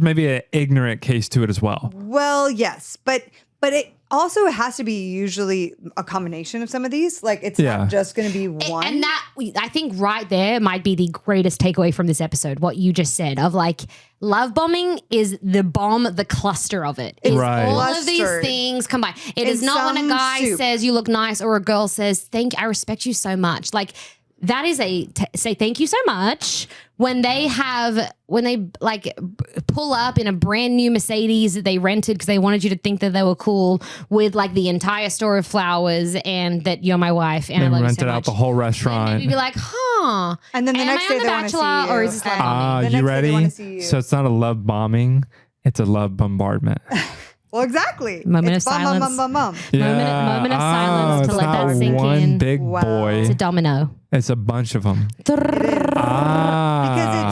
maybe an ignorant case to it as well. Well, yes, but it also has to be usually a combination of some of these. Like it's not just going to be one. And that, I think right there might be the greatest takeaway from this episode, what you just said of like love bombing is the bomb, the cluster of it. It's all of these things combined. It is not when a guy says you look nice or a girl says, I respect you so much. Like that is say thank you so much. When they like pull up in a brand new Mercedes that they rented because they wanted you to think that they were cool with like the entire store of flowers and that you're my wife and I love you so much. Rented out the whole restaurant. And you'd be like, huh. And then the next day they want to see you. Or is this love bombing? You ready? So it's not a love bombing. It's a love bombardment. Well, exactly. Moment of silence. Yeah. Moment of silence to let that sink one in. Big boy. It's a domino. It's a bunch of them. Because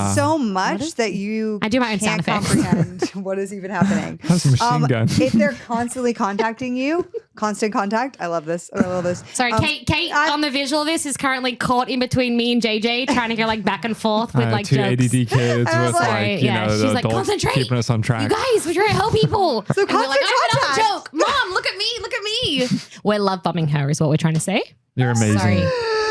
it's so much that you I do my own can't sound comprehend what is even happening. That's a machine gun. If they're constantly contacting you, constant contact. I love this. I love this. Sorry, Kate on the visual of this is currently caught in between me and JJ trying to go like back and forth with like two jokes. ADD kids with like, you know, she's the like, adults concentrate. keeping us on track. You guys, we're trying to help people. So and we're like, I have contact. another joke. Mom, look at me. Look at me. We're love bombing her is what we're trying to say. You're amazing. Sorry.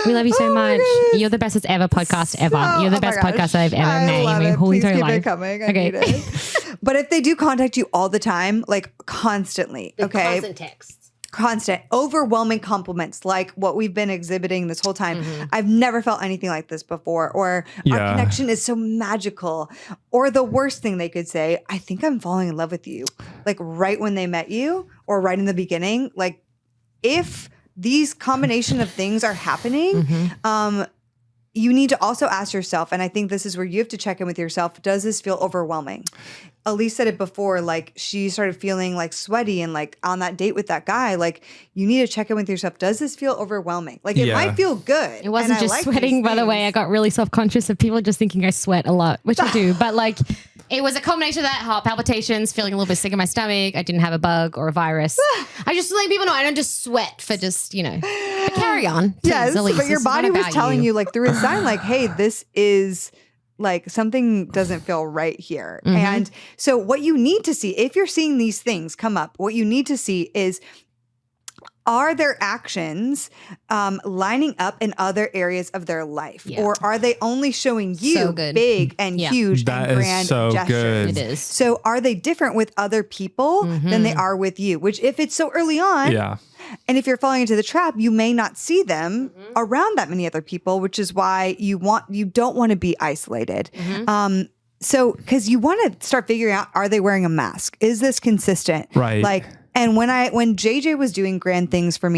We love you so much. You're the bestest ever podcast ever. You're the best podcast I've ever made. I love it. Please keep it coming. I need Okay. it. But if they do contact you all the time, like constantly, okay? Constant texts. Constant, overwhelming compliments like what we've been exhibiting this whole time. I've never felt anything like this before. Or our connection is so magical. Or the worst thing they could say, I think I'm falling in love with you. Like right when they met you or right in the beginning. Like if these combination of things are happening, you need to also ask yourself, and I think this is where you have to check in with yourself, does this feel overwhelming? Elise said it before, like she started feeling like sweaty and like on that date with that guy, like you need to check in with yourself. Does this feel overwhelming? Like it might feel good. It wasn't just sweating, by the way. I got really self-conscious of people just thinking I sweat a lot, which I do, but like it was a combination of that, heart palpitations, feeling a little bit sick in my stomach. I didn't have a bug or a virus. I just let people know I don't just sweat for just, but carry on. Please, yes, Elise, but your body was telling you like through a sign like, hey, this is like something doesn't feel right here. And so what you need to see, if you're seeing these things come up, what you need to see is, are their actions lining up in other areas of their life? Or are they only showing you big and huge and grand gestures? Good. It is. So are they different with other people than they are with you? Which if it's so early on, and if you're falling into the trap, you may not see them around that many other people, which is why you don't want to be isolated. So, because you want to start figuring out, are they wearing a mask? Is this consistent? Right. Like, and when JJ was doing grand things for me